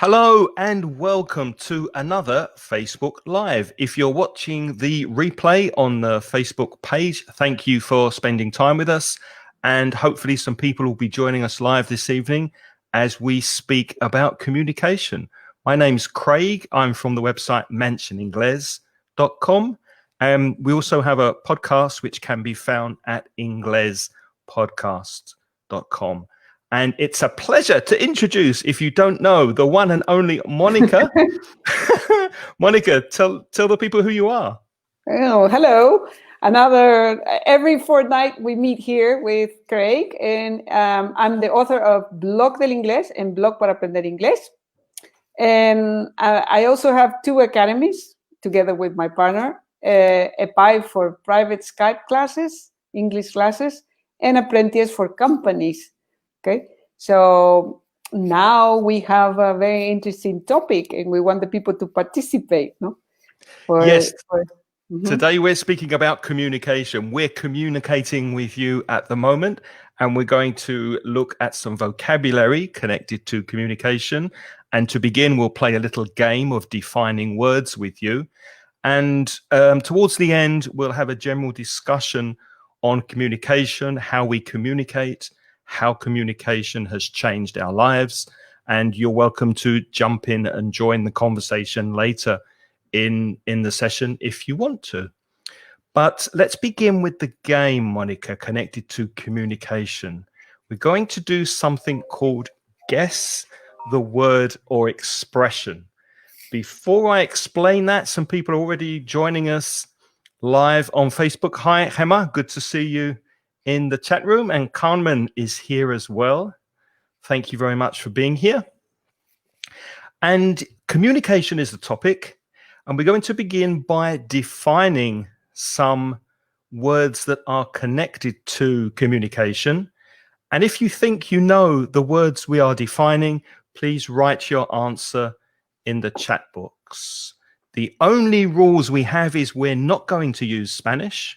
Hello and welcome to another Facebook Live. If you're watching the replay on the Facebook page, thank you for spending time with us. And hopefully some people will be joining us live this evening as we speak about communication. My name's Craig. I'm from the website mentioningles.com. We also have a podcast which can be found at inglespodcast.com. And it's a pleasure to introduce, if you don't know, the one and only Monica. Monica, tell the people who you are. Oh, hello. Every fortnight we meet here with Craig, and I'm the author of Blog del Inglés and Blog para Aprender Inglés. And I also have two academies together with my partner, EPI for private Skype classes, English classes, and Apprentice for companies. Okay, so now we have a very interesting topic and we want the people to participate, no? Yes. Today we're speaking about communication. We're communicating with you at the moment, and we're going to look at some vocabulary connected to communication. And to begin, we'll play a little game of defining words with you. And towards the end, we'll have a general discussion on communication, how we communicate, how communication has changed our lives. And you're welcome to jump in and join the conversation later in the session if you want to. But let's begin with the game, Monica, connected to communication. We're going to do something called Guess the Word or Expression. Before I explain that, some people are already joining us live on Facebook. Hi, Gemma, good to see you in the chat room, and Carmen is here as well. Thank you very much for being here. And communication is the topic, and we're going to begin by defining some words that are connected to communication. And if you think you know the words we are defining, please write your answer in the chat box. The only rules we have is we're not going to use Spanish.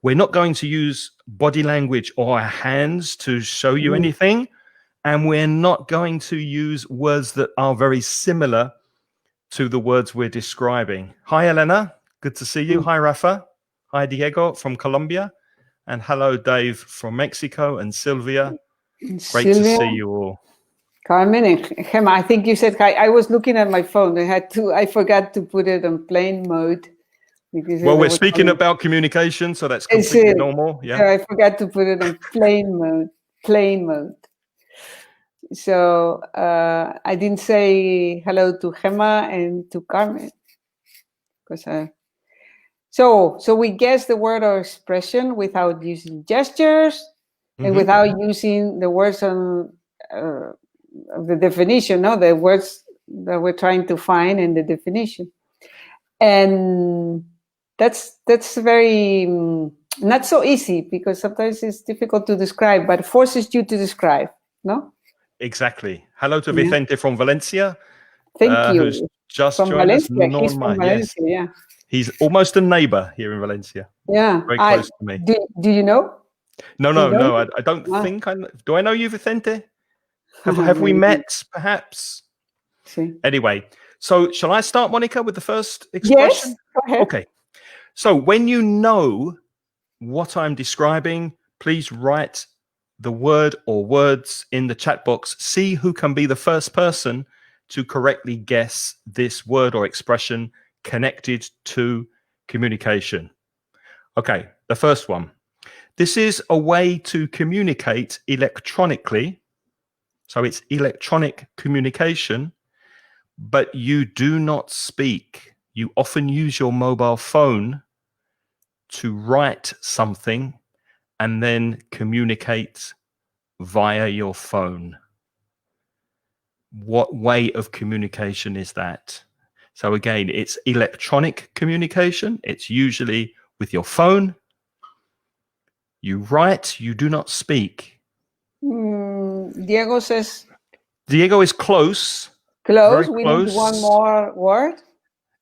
We're not going to use body language or our hands to show you anything. And we're not going to use words that are very similar to the words we're describing. Hi, Elena. Good to see you. Hi, Rafa. Hi, Diego from Colombia. And hello, Dave from Mexico, and Sylvia. Great to see you all. Carmen and Gemma, I think you said hi. I was looking at my phone. I forgot to put it on plane mode. Well, we're speaking about communication, so that's completely normal. Yeah, I forgot to put it on plane mode. So I didn't say hello to Gemma and to Carmen. So we guess the word or expression without using gestures and without using the words on the definition, no, the words that we're trying to find in the definition. And that's very not so easy, because sometimes it's difficult to describe, but forces you to describe, no? Exactly. Hello to Vicente from Valencia. Thank you. Who's just from joined us. Valencia. He's from Valencia, yes. Yeah. He's almost a neighbor here in Valencia. Yeah. Very close to me. Do you know? No. I don't think I know. Do I know you, Vicente? Have we met, perhaps? Sí. Anyway, so shall I start, Monica, with the first expression? Yes, go ahead. Okay. So when you know what I'm describing, please write the word or words in the chat box. See who can be the first person to correctly guess this word or expression connected to communication. Okay, the first one. This is a way to communicate electronically. So it's electronic communication, but you do not speak. You often use your mobile phone to write something and then communicate via your phone. What way of communication is that? So again, it's electronic communication. It's usually with your phone. You write, you do not speak. Diego says... Diego is close. Close. We need one more word.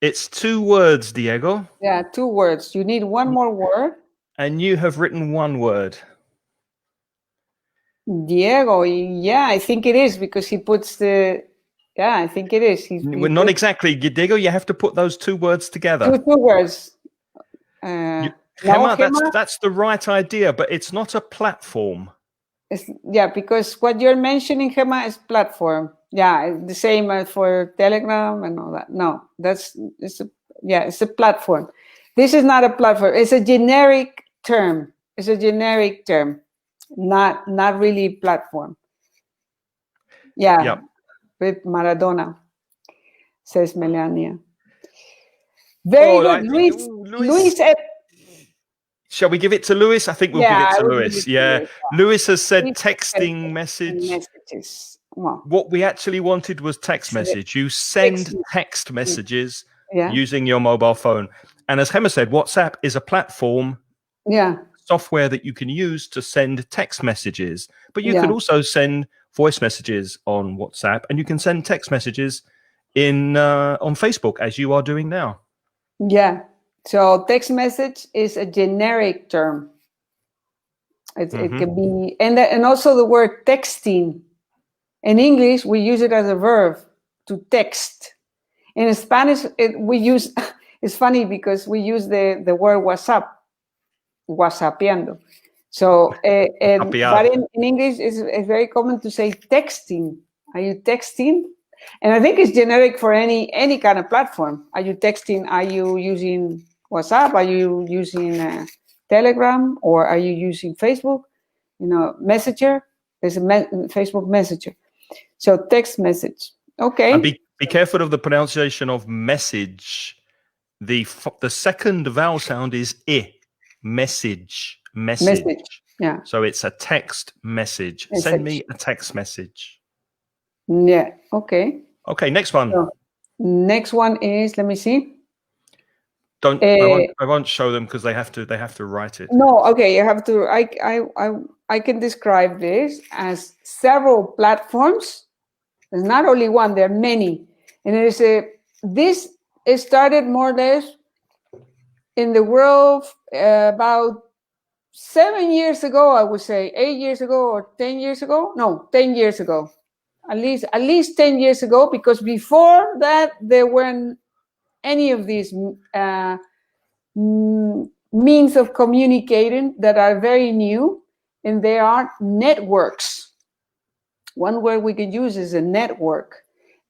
It's two words, Diego. Yeah, two words. You need one more word. And you have written one word. Diego, yeah, I think it is, because he puts the Yeah, I think it is. Well, not exactly, Diego. You have to put those two words together. Two words. Gemma, that's the right idea, but it's not a platform. Yeah, because what you're mentioning, Gemma, is platform. Yeah, the same for Telegram and all that. No, it's a platform. This is not a platform. It's a generic term. It's a generic term, not really platform. Yeah, yep. With Maradona, says Melania. Very good, Luis. Shall we give it to Luis? I think we'll give it to Luis. Yeah. Luis has said texting message. Messages. Well, what we actually wanted was text message. You send text messages using your mobile phone. And as Gemma said, WhatsApp is a platform, software that you can use to send text messages. But you can also send voice messages on WhatsApp, and you can send text messages on Facebook, as you are doing now. Yeah. So text message is a generic term. It can be, and also the word texting. In English, we use it as a verb, to text. In Spanish, it's funny because we use the word WhatsApp, whatsappeando. So, but in English, it's very common to say texting. Are you texting? And I think it's generic for any kind of platform. Are you texting? Are you using WhatsApp? Are you using Telegram? Or are you using Facebook? Messenger. There's a Facebook Messenger. So text message. Okay. And be careful of the pronunciation of message. The second vowel sound is I. Message. Yeah. So it's a text message. Send me a text message. Yeah. Okay. Okay. Next one. So, next one is, let me see. I won't show them because they have to write it. No. Okay. You have to. I can describe this as several platforms. There's not only one. There are many, and this started more or less in the world about 7 years ago. I would say 8 years ago or 10 years ago. No, 10 years ago. At least 10 years ago, because before that there weren't any of these means of communicating that are very new, and they are networks. One word we can use is a network,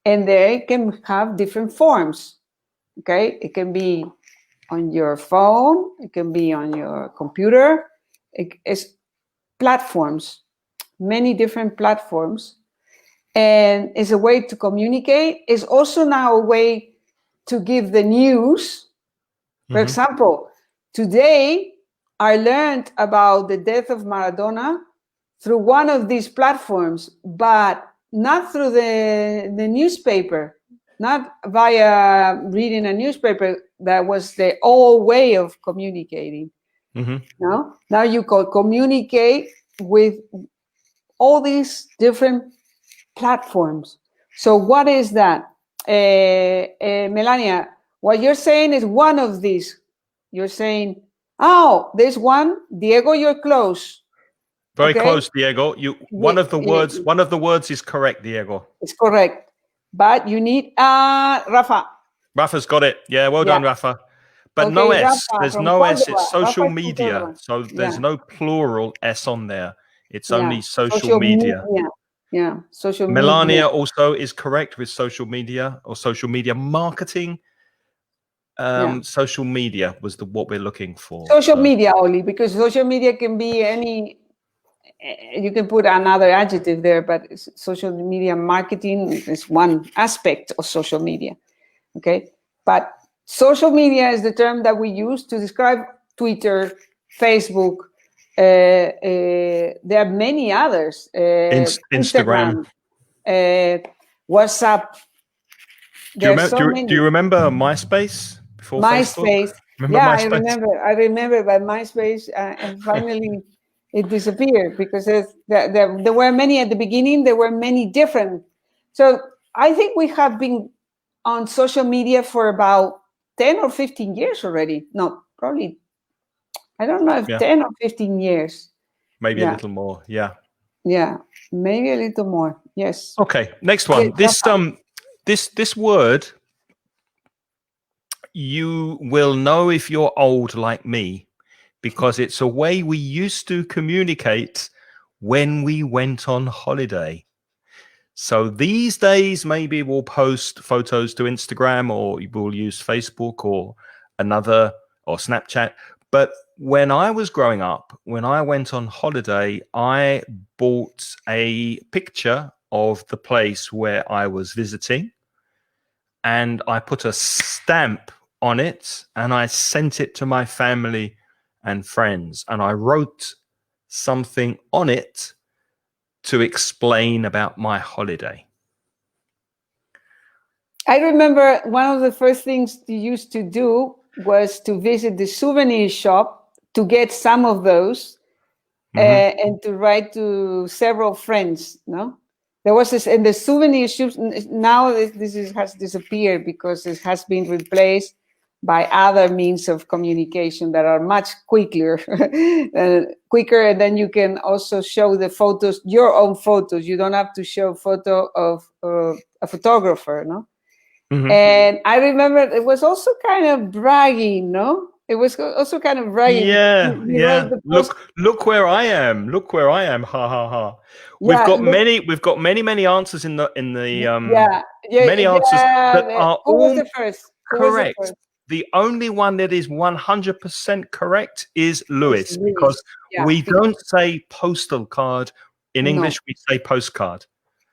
and they can have different forms. Okay, it can be on your phone, it can be on your computer. It's platforms, many different platforms. And it's a way to communicate. It's also now a way to give the news. For example, today I learned about the death of Maradona through one of these platforms, but not through the newspaper, not via reading a newspaper. That was the old way of communicating. No? Now you can communicate with all these different platforms. So what is that? Melania, what you're saying is one of these. You're saying, oh, there's one. Diego, you're close. Very close, Diego. One of the words is correct, Diego. It's correct. But you need Rafa. Rafa's got it. Yeah, well done, Rafa. But no S. There's no S. It's social media. So there's no plural S on there. It's only social media. Yeah, social media. Melania also is correct with social media or social media marketing. Social media was what we're looking for. Social media only, because social media can be any. You can put another adjective there, but social media marketing is one aspect of social media. Okay, but social media is the term that we use to describe Twitter, Facebook. There are many others. Instagram, WhatsApp. Do you remember MySpace before MySpace? Facebook? MySpace? I remember, but MySpace and finally it disappeared because there were many at the beginning. There were many different. So I think we have been on social media for about 10 or 15 years already. No, probably. I don't know if 10 or 15 years. Maybe a little more, Yeah, maybe a little more, yes. Okay, next one. This word, you will know if you're old like me, because it's a way we used to communicate when we went on holiday. So these days, maybe we'll post photos to Instagram, or we'll use Facebook or Snapchat. But when I was growing up, when I went on holiday, I bought a picture of the place where I was visiting, and I put a stamp on it, and I sent it to my family and friends, and I wrote something on it to explain about my holiday. I remember one of the first things you used to do was to visit the souvenir shop to get some of those, and to write to several friends. No, there was this in the souvenir shops. Now has disappeared because it has been replaced by other means of communication that are much quicker, and then you can also show the photos, your own photos. You don't have to show a photo of a photographer, no? And I remember it was also kind of bragging, no? It was also kind of bragging. Yeah. Look where I am. Look where I am. Ha ha ha. We've got many answers in the many answers that are all the first? correct. The only one that is 100% correct is Lewis, because we don't say postal card in English. We say postcard.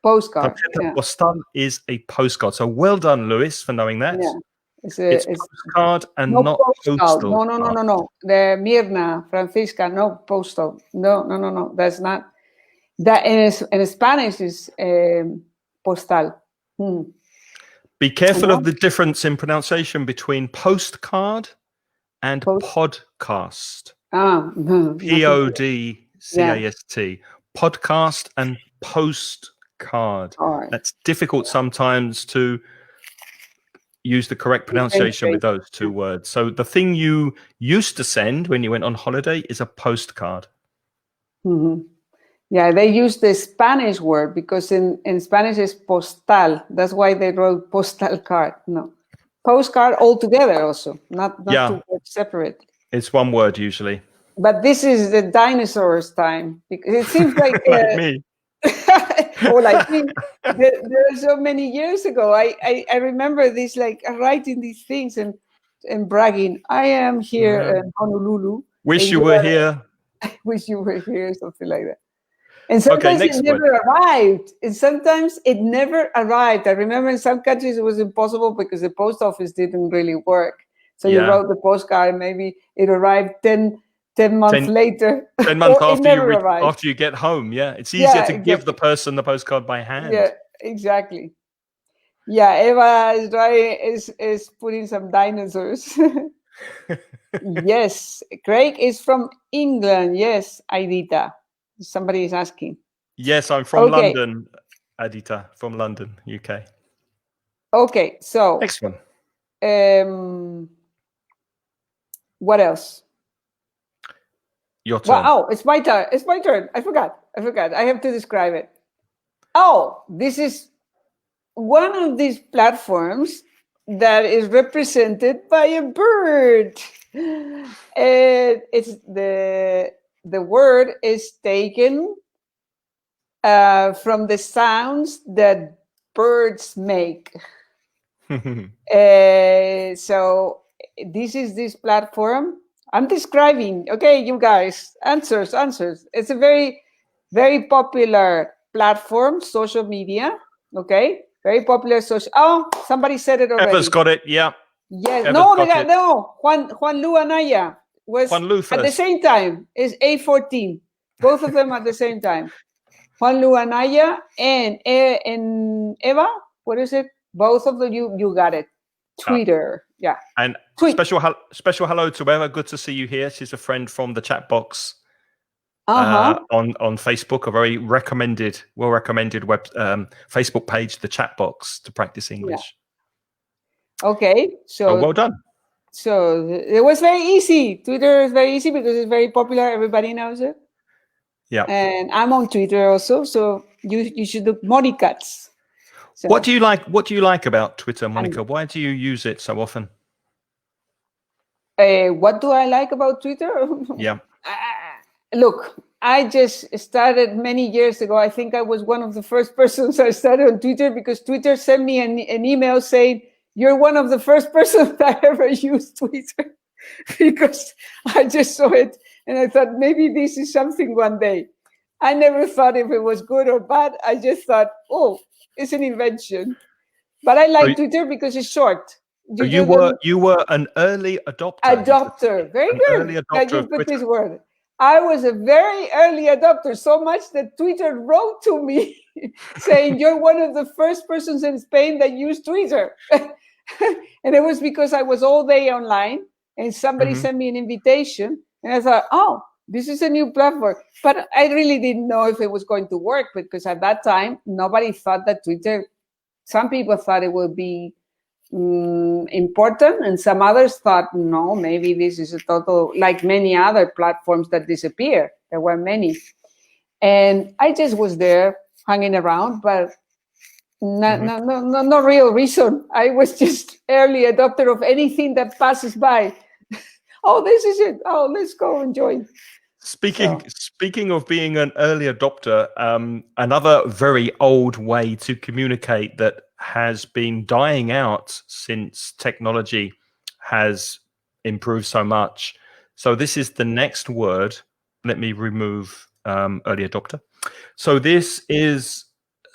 Postcard. Postal is a postcard. So well done, Lewis, for knowing that. Yeah. It's postcard and not postal. No. The Mirna, Francisca, no postal. No. That's not. That in Spanish is postal. Be careful of the difference in pronunciation between postcard and podcast. P-O-D-C-A-S-T. Podcast and postcard. That's difficult sometimes to use the correct pronunciation with those two words. So the thing you used to send when you went on holiday is a postcard. Yeah, they use the Spanish word because in Spanish it's postal. That's why they wrote postal card. No, postcard altogether also, not two words separate. It's one word usually. But this is the dinosaurs' time, because it seems like like me. Well, I think there are so many years ago. I remember this, like writing these things and bragging. I am here in Honolulu. Wish you were here. Wish you were here, something like that. And sometimes it never arrived. And sometimes it never arrived. I remember in some countries it was impossible because the post office didn't really work. So you wrote the postcard, maybe it arrived 10 months later. 10 months after you get home. Yeah, it's easier to give the person the postcard by hand. Yeah, exactly. Yeah, Eva is putting some dinosaurs. Yes, Craig is from England. Yes, Aidita. Somebody is asking. Yes, I'm from London, Adita, from London, UK. Okay, so next one. What else? Your turn. Wow, it's my turn. It's my turn. I forgot. I have to describe it. Oh, this is one of these platforms that is represented by a bird. It's the word is taken from the sounds that birds make. So this platform I'm describing. Okay, you guys, answers. It's a very, very popular platform, social media. Okay, very popular social. Oh, somebody said it already. Eva's got it. Yeah. Yes. No. Juan Lu Anaya was Juan Lu first. At the same time. It's A14. Both of them at the same time. Juan Lu Anaya and Eva. What is it? Both of them. You got it. Twitter. Yeah. And special hello to Eva. Good to see you here. She's a friend from the chat box on Facebook. A very well recommended web Facebook page, the chat box, to practice English. Yeah. Okay. So well done. So it was very easy. Twitter is very easy because it's very popular. Everybody knows it. Yeah. And I'm on Twitter also. So you should look Monicats. So, what do you like? What do you like about Twitter, Monica? Why do you use it so often? What do I like about Twitter? Yeah. Look, I just started many years ago. I think I was one of the first persons I started on Twitter because Twitter sent me an email saying, you're one of the first persons that ever used Twitter. Because I just saw it and I thought maybe this is something one day. I never thought if it was good or bad. I just thought, oh, it's an invention. But I like Twitter because it's short. You were an early adopter. Adopter, very good. Early adopter you put this word. I was a very early adopter, so much that Twitter wrote to me saying you're one of the first persons in Spain that used Twitter. And it was because I was all day online and somebody sent me an invitation and I thought, oh, this is a new platform. But I really didn't know if it was going to work because at that time, nobody thought that Twitter, some people thought it would be important and some others thought, no, maybe this is a total, like many other platforms that disappear. There were many. And I just was there hanging around, but no real reason. I was just early adopter of anything that passes by. Oh, this is it. Oh, let's go and join. Speaking of being an early adopter, another very old way to communicate that has been dying out since technology has improved so much. So this is the next word. Let me remove early adopter. So this is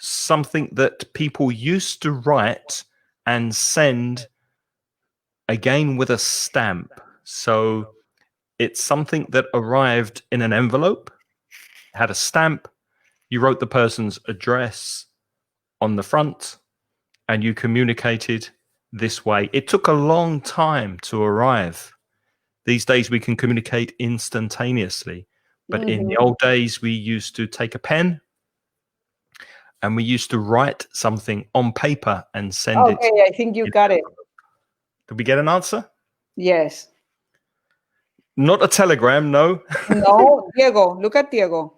something that people used to write and send again with a stamp. So it's something that arrived in an envelope, had a stamp, you wrote the person's address on the front, and you communicated this way. It took a long time to arrive. These days we can communicate instantaneously, but in the old days we used to take a pen and we used to write something on paper and send it. Okay, I think you got it. Did we get an answer? Yes. Not a telegram, no. No, Diego. Look at Diego.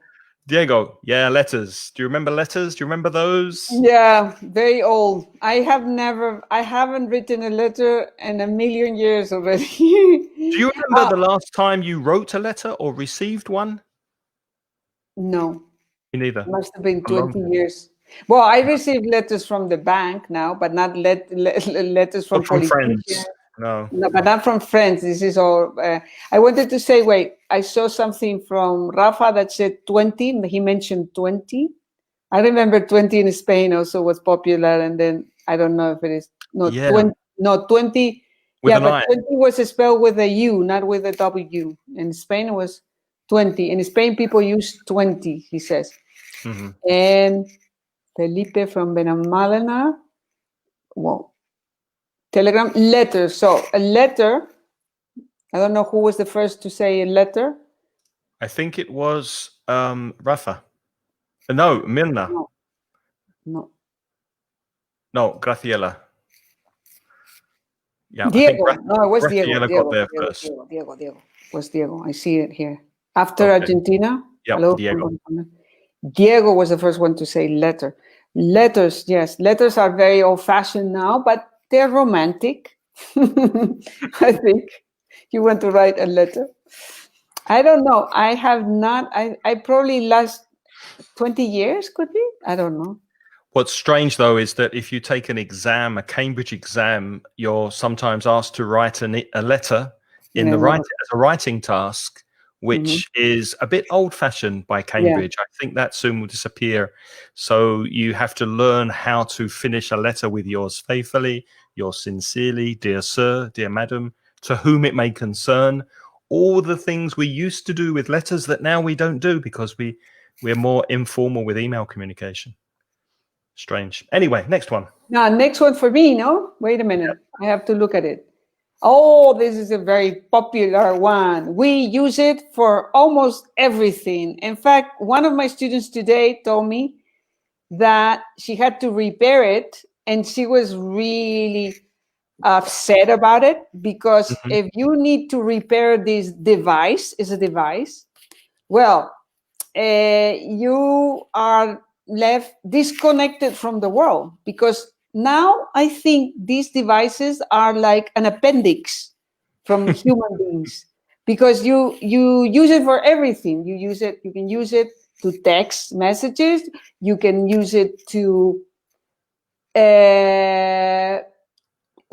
Diego, yeah, letters. Do you remember letters? Do you remember those? Yeah, very old. I haven't written a letter in a million years already. Do you remember the last time you wrote a letter or received one? No. Me neither. It must have been 20 years. Well, I receive letters from the bank now, but not letters from friends. No, but not from friends. This is all. I wanted to say, wait, I saw something from Rafa that said 20. He mentioned 20. I remember 20 in Spain also was popular. And then I don't know if it is. No, yeah. 20. No, 20. With yeah, but 20 was spelled with a U, not with a W. In Spain, it was 20. In Spain, people use 20, he says. And Felipe from Benalmádena. Well, telegram, letter. So a letter, I don't know who was the first to say a letter. I think it was Rafa. No, Mirna. No, Graciela. Yeah, Diego. No, it was Diego. Diego. Got there first. Diego. It was Diego. I see it here. After Argentina. Yeah, hello, Diego. Diego was the first one to say letter. Letters, yes. Letters are very old-fashioned now, but they're romantic. I think you want to write a letter. I don't know. I have not. I probably last 20 years could be. I don't know. What's strange, though, is that if you take an exam, a Cambridge exam, you're sometimes asked to write a letter in as a writing task, which is a bit old-fashioned by Cambridge. I think that soon will disappear. So you have to learn how to finish a letter with yours faithfully, yours sincerely, dear sir, dear madam, to whom it may concern. All the things we used to do with letters that now we don't do because we're more informal with email communication. Strange. Anyway, next one. Now, next one for me, no? Wait a minute. I have to look at it. Oh, this is a very popular one. We use it for almost everything. In fact, one of my students today told me that she had to repair it and she was really upset about it because if you need to repair this device, well, you are left disconnected from the world, because now I think these devices are like an appendix from human beings, because you use it for everything. You can use it to text messages, you can use it to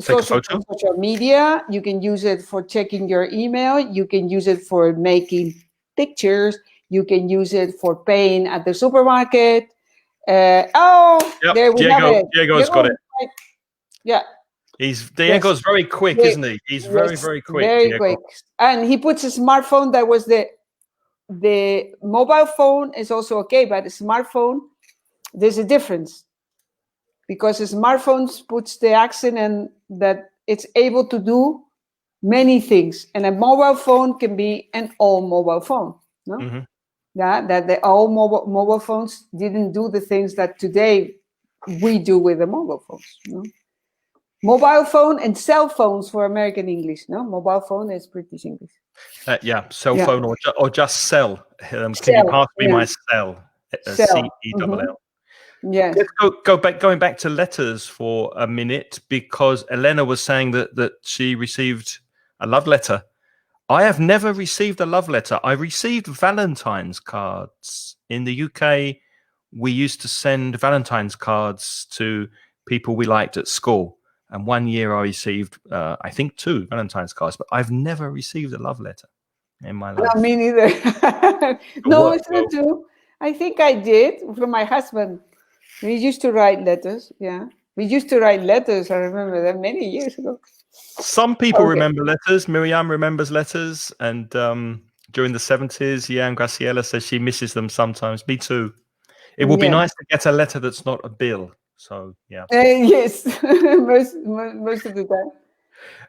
social media, you can use it for checking your email, you can use it for making pictures, you can use it for paying at the supermarket. There we have it. Diego's got it. Yeah. Diego's very quick, isn't he? He's very, very quick. Very quick. And he puts a smartphone. That was the mobile phone is also okay, but the smartphone, there's a difference, because the smartphones puts the accent and that it's able to do many things, and a mobile phone can be an old mobile phone. No. Mm-hmm. Yeah, that the old mobile phones didn't do the things that today we do with the mobile phones. No? Mobile phone and cell phones for American English. No, mobile phone is British English. Cell phone or just cell. Can you pass me my cell? Cell. CELL. Yes. Let's going back to letters for a minute, because Elena was saying that she received a love letter. I have never received a love letter. I received Valentine's cards. In the UK, we used to send Valentine's cards to people we liked at school. And one year I received, I think, 2 Valentine's cards, but I've never received a love letter in my life. No, me neither. No, it's not true. I think I did from my husband. We used to write letters. Yeah. We used to write letters. I remember that many years ago. Some people remember letters. Miriam remembers letters. And during the 70s, and Graciela says she misses them sometimes. Me too. It would be nice to get a letter that's not a bill. So, yeah. Yes, most of the time.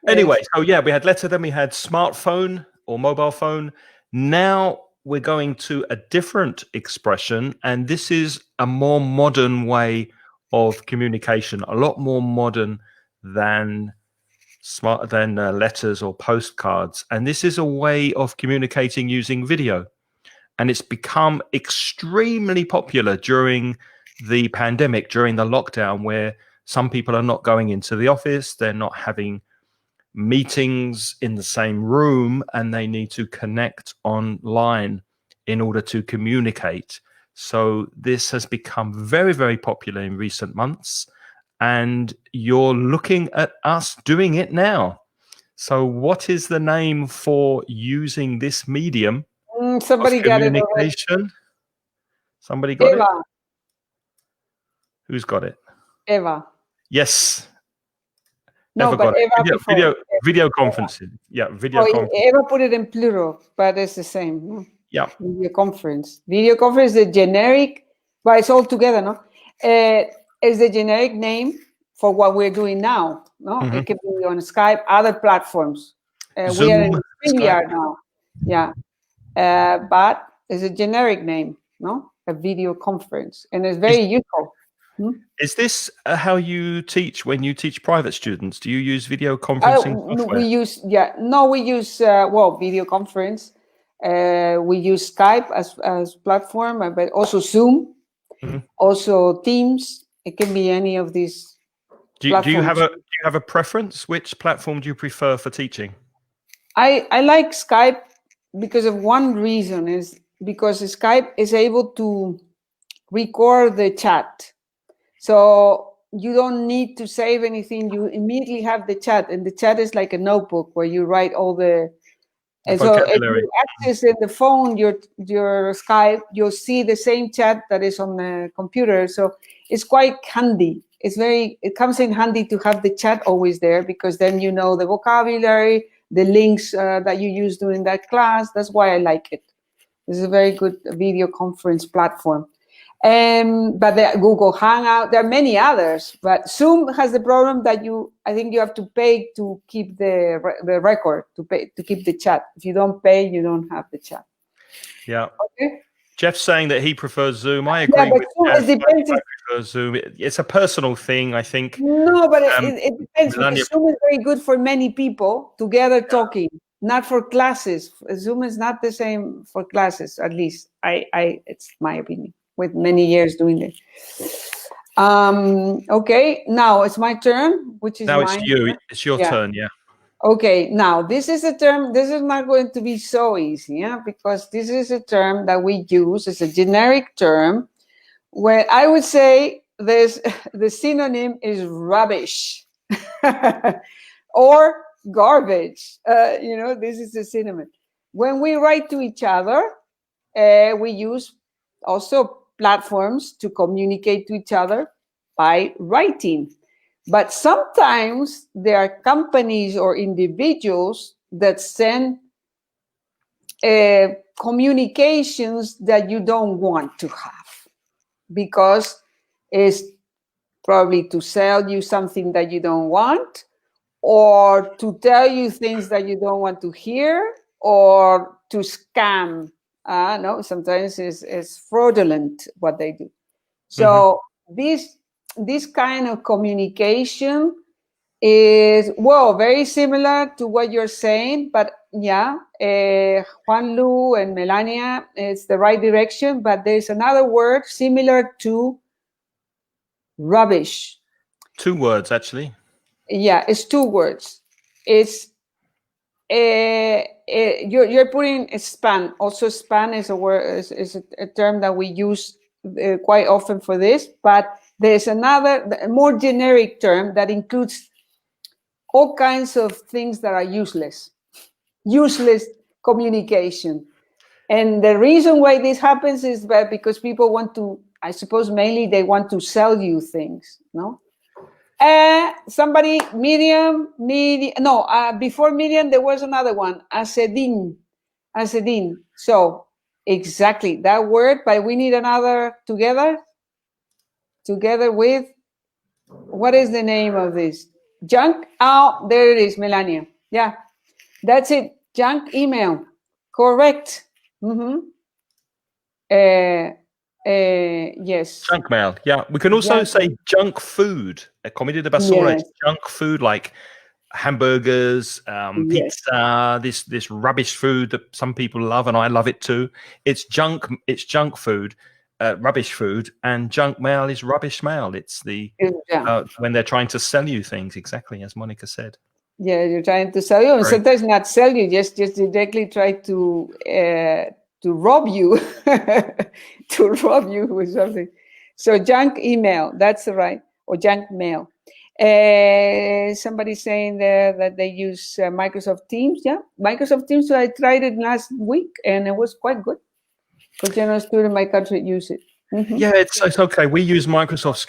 Anyway, so we had letter, then we had smartphone or mobile phone. Now we're going to a different expression, and this is a more modern way of communication, a lot more modern than letters or postcards. And this is a way of communicating using video. And it's become extremely popular during the pandemic, during the lockdown, where some people are not going into the office, they're not having meetings in the same room, and they need to connect online in order to communicate. So this has become very, very popular in recent months, and you're looking at us doing it now. So what is the name for using this medium somebody of communication? Got it. Somebody got Eva. it? Who's got it? Eva. Yes. No, Eva but got Eva it. Video conferencing. Yeah, video conference. Eva put it in plural, but it's the same. Yeah. Video conference. Video conference is the generic, but it's all together, no? It's the generic name for what we're doing now. No, Mm-hmm. It can be on Skype, other platforms. Zoom, we are in StreamYard Skype. now. Yeah. But it's a generic name, no? A video conference, and it's very useful. Is this how you teach when you teach private students? Do you use video conferencing software? We use video conference. We use Skype as platform, but also Zoom, also Teams. It can be any of these. Do you have a preference? Which platform do you prefer for teaching? I like Skype because of one reason, is because Skype is able to record the chat. So you don't need to save anything. You immediately have the chat, and the chat is like a notebook where you write all the. And so if you access in the phone your Skype, you'll see the same chat that is on the computer. So it's quite handy. It comes in handy to have the chat always there, because then you know the vocabulary, the links that you use during that class. That's why I like it. This is a very good video conference platform. But the Google Hangout, there are many others, but Zoom has the problem that I think you have to pay to keep the record, to keep the chat. If you don't pay, you don't have the chat. Yeah. Okay. Jeff's saying that he prefers Zoom. I agree with Jeff. I prefer Zoom. It's a personal thing, I think. No, but it depends, because Zoom is very good for many people together talking, not for classes. Zoom is not the same for classes, at least. It's my opinion. with many years doing this. Okay, now it's my turn, which is now mine. it's you. It's your turn, yeah. Okay, now this is a term, this is not going to be so easy, because this is a term that we use. It's a generic term where I would say the synonym is rubbish or garbage. This is the synonym. When we write to each other, we use also platforms to communicate to each other by writing. But sometimes there are companies or individuals that send communications that you don't want to have, because it's probably to sell you something that you don't want, or to tell you things that you don't want to hear, or to scam. No, sometimes it's fraudulent what they do. So this kind of communication is, very similar to what you're saying, but Juan Lu and Melania, it's the right direction, but there's another word similar to rubbish. 2 words, actually. Yeah, it's 2 words. It's you're putting spam. Also, spam is a word, is a term that we use quite often for this, but there's another more generic term that includes all kinds of things that are useless communication. And the reason why this happens is because people want to, I suppose mainly they want to sell you things, no? Somebody, before medium, there was another one, acedin. So exactly that word, but we need another together with, what is the name of this? Junk? Oh, there it is, Melania. Yeah, that's it. Junk email. Correct. Yes. Junk mail. Yeah. We can also say junk food. Comida de basura. Yes. Junk food, like hamburgers, pizza, this rubbish food that some people love, and I love it too. It's junk food. Rubbish food, and junk mail is rubbish mail. It's the when they're trying to sell you things, exactly as Monica said. Yeah, you're trying to sell you, and sometimes not sell you, just directly try to rob you, to rob you with something. So junk email, that's right, or junk mail. Somebody saying there that they use Microsoft Teams. Yeah, Microsoft Teams. So I tried it last week, and it was quite good. But general student in my country use it. Yeah, it's okay. We use Microsoft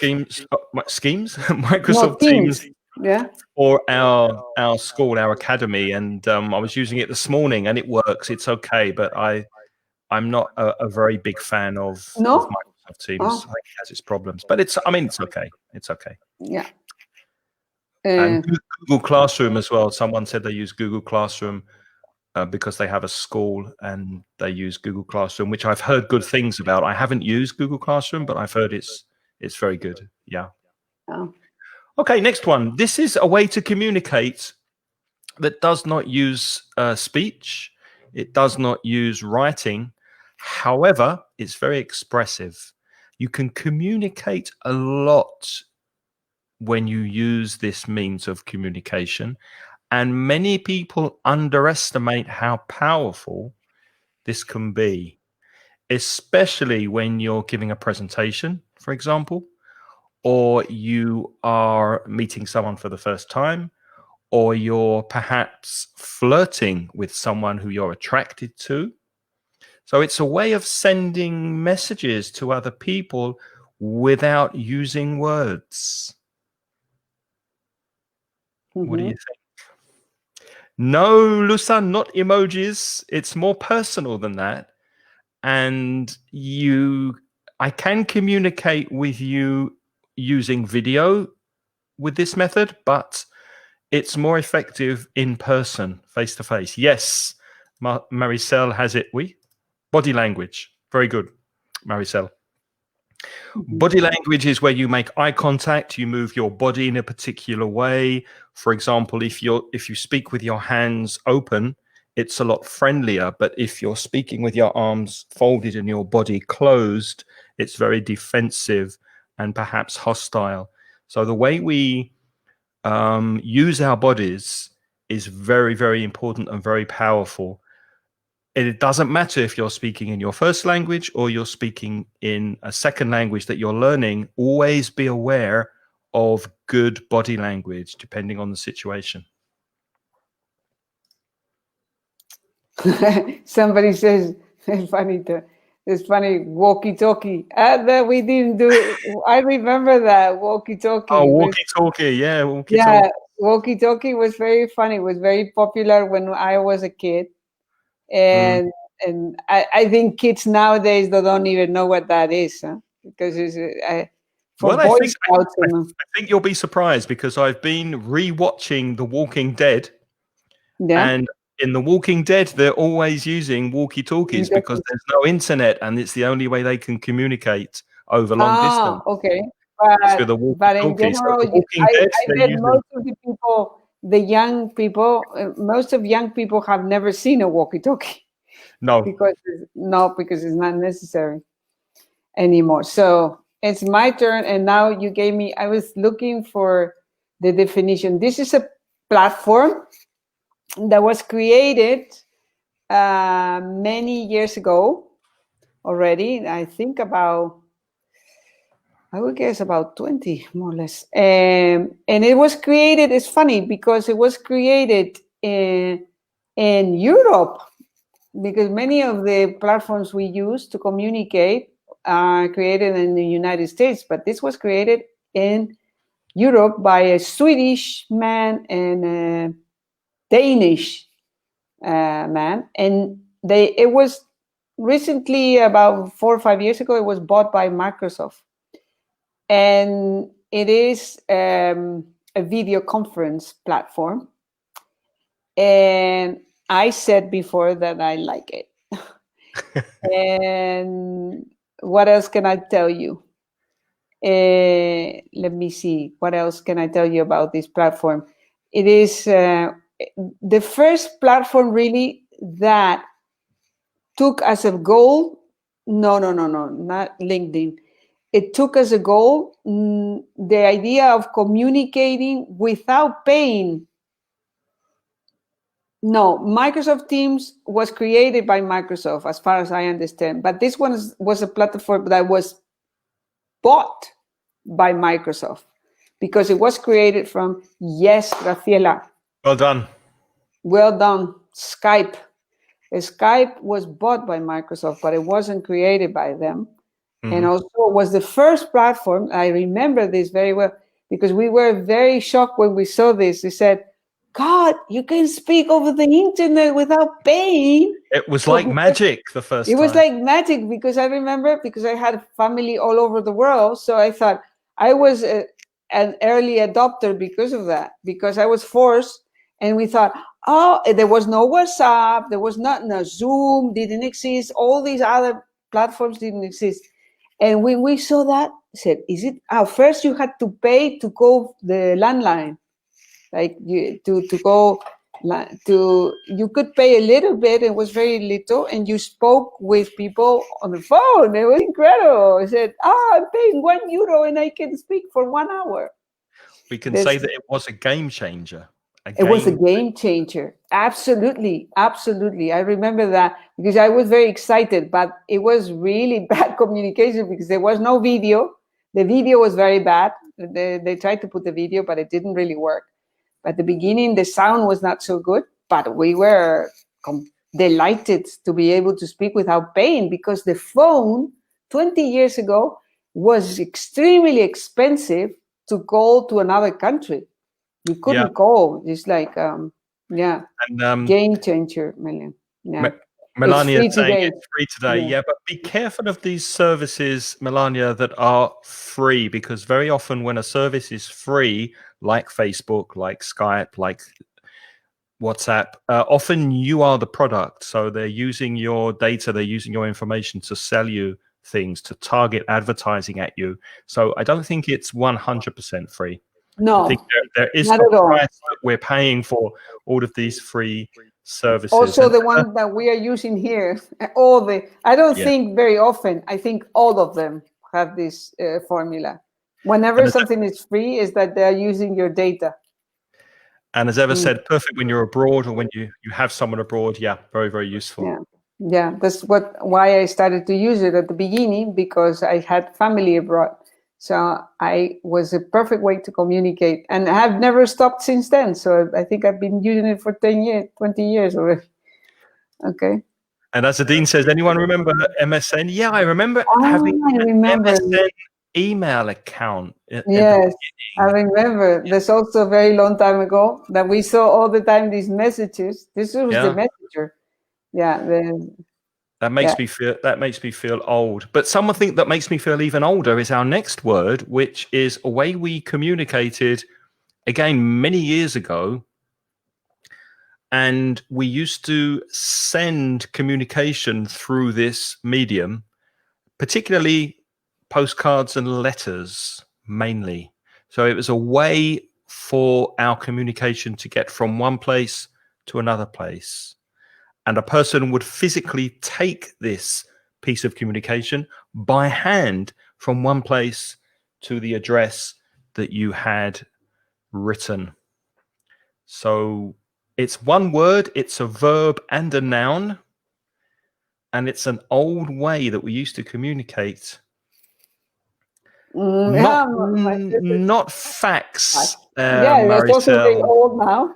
Microsoft Teams. Yeah. For our school, our academy, and I was using it this morning, and it works. It's okay, but I'm not a very big fan of Microsoft Teams. I think it has its problems, but it's okay. It's okay. Yeah. And Google Classroom as well. Someone said they use Google Classroom because they have a school and they use Google Classroom, which I've heard good things about. I haven't used Google Classroom, but I've heard it's very good. Yeah. Oh. Okay, next one. This is a way to communicate that does not use speech. It does not use writing. However, it's very expressive. You can communicate a lot when you use this means of communication. And many people underestimate how powerful this can be, especially when you're giving a presentation, for example, or you are meeting someone for the first time, or you're perhaps flirting with someone who you're attracted to. So it's a way of sending messages to other people without using words. What do you think? No, Lusan, not emojis. It's more personal than that. And I can communicate with you using video with this method, but it's more effective in person, face to face. Yes, Maricel has it. Body language. Very good, Maricel. Body language is where you make eye contact, you move your body in a particular way. For example, if you speak with your hands open, it's a lot friendlier. But if you're speaking with your arms folded and your body closed, it's very defensive and perhaps hostile. So the way we use our bodies is very, very important and very powerful. It doesn't matter if you're speaking in your first language or you're speaking in a second language that you're learning. Always be aware of good body language, depending on the situation. Somebody says, it's funny, walkie-talkie. That we didn't do it. I remember that, walkie-talkie. Oh, walkie-talkie, yeah. Walkie-talkie. Yeah, walkie-talkie was very funny. It was very popular when I was a kid. And I think kids nowadays don't even know what that is, huh? Because it's I think you'll be surprised, because I've been re-watching The Walking Dead, and in The Walking Dead they're always using walkie-talkies because there's no internet and it's the only way they can communicate over long distance. Okay, but in general, I bet most of the people, most of young people have never seen a walkie-talkie. No, because it's not necessary anymore. So it's my turn, and now you gave me. I was looking for the definition. This is a platform that was created many years ago already. I think I would guess about 20, more or less. And it was created. It's funny because it was created in Europe, because many of the platforms we use to communicate are created in the United States, but this was created in Europe by a Swedish man and a Danish man. And it was recently, about 4 or 5 years ago, it was bought by Microsoft. And it is a video conference platform. And I said before that I like it. And what else can I tell you? Let me see. What else can I tell you about this platform? It is the first platform really that took as a goal. No, not LinkedIn. It took as a goal the idea of communicating without paying. No, Microsoft Teams was created by Microsoft, as far as I understand. But this one was a platform that was bought by Microsoft because it was created from, yes, Graciela. Well done. Well done. Skype. Skype was bought by Microsoft, but it wasn't created by them. And also was the first platform. I remember this very well because we were very shocked when we saw this. We said, God, you can speak over the internet without paying. It was like magic the first time. It was like magic because I remember, because I had family all over the world. So I thought I was an early adopter because of that, because I was forced. And we thought, oh, there was no WhatsApp. There was no Zoom, didn't exist. All these other platforms didn't exist. And when we saw that, I said, is it? First you had to pay to go the landline. Like you could pay a little bit, it was very little, and you spoke with people on the phone. It was incredible. I said, I'm paying €1 and I can speak for 1 hour. We can say that it was a game changer. It was a game changer. Absolutely. Absolutely. I remember that because I was very excited, but it was really bad communication because there was no video. The video was very bad. They tried to put the video, but it didn't really work. At the beginning, the sound was not so good, but we were delighted to be able to speak without paying because the phone 20 years ago was extremely expensive to call to another country. You couldn't call. It's like, game changer, Melania. Yeah. Melania saying it's free today. Yeah, but be careful of these services, Melania, that are free, because very often when a service is free, like Facebook, like Skype, like WhatsApp, often you are the product. So they're using your data, they're using your information to sell you things, to target advertising at you. So I don't think it's 100% free. No, I think there is a price that we're paying for all of these free services. Also, the one that we are using here, I don't think very often, I think all of them have this formula. Whenever something is free, is that they're using your data. And as ever said, perfect when you're abroad or when you have someone abroad. Yeah, very, very useful. Yeah, that's why I started to use it at the beginning, because I had family abroad. So I was a perfect way to communicate, and I have never stopped since then. So I think I've been using it for 10 years, 20 years already. Okay. And as the Dean says, anyone remember MSN? Yeah, I remember having an MSN email account. Yes, I remember. There's also a very long time ago that we saw all the time these messages. This was the messenger. Yeah. That makes me feel old. But something that makes me feel even older is our next word, which is a way we communicated, again, many years ago. And we used to send communication through this medium, particularly postcards and letters, mainly. So it was a way for our communication to get from one place to another place. And a person would physically take this piece of communication by hand from one place to the address that you had written. So it's one word, it's a verb and a noun, and it's an old way that we used to communicate. Not fax. That's also very old now.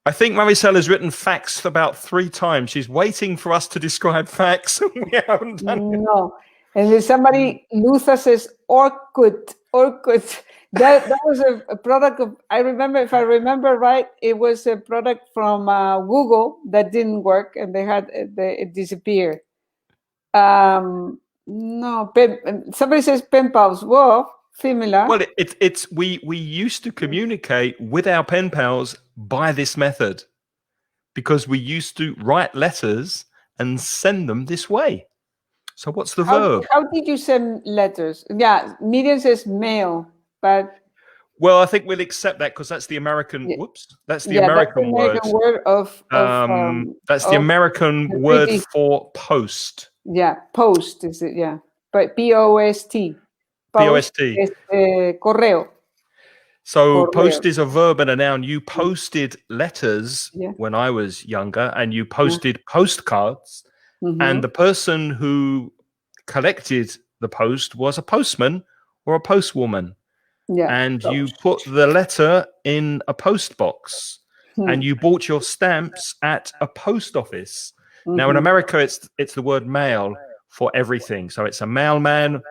I think Maricel has written fax about 3 times. She's waiting for us to describe fax. We haven't done it. No. And then somebody, Luther says, Orkut. That was a product of, if I remember right, it was a product from Google that didn't work, and it disappeared. No, somebody says pen pals. Well, similar. Well, we used to communicate with our pen pals by this method, because we used to write letters and send them this way. So what's the verb? How did you send letters? Yeah, Miriam says mail, but well, I think we'll accept that because that's the American. Whoops, that's the American word. That's the American word for post. Yeah, post is it? Yeah, but P-O-S-T. P-O-S-T. Correo. So post is a verb and a noun. You posted letters when I was younger, and you posted postcards. And the person who collected the post was a postman or a postwoman. Yeah. And you put the letter in a post box, and you bought your stamps at a post office. Now in America, it's the word mail for everything. So it's a mailman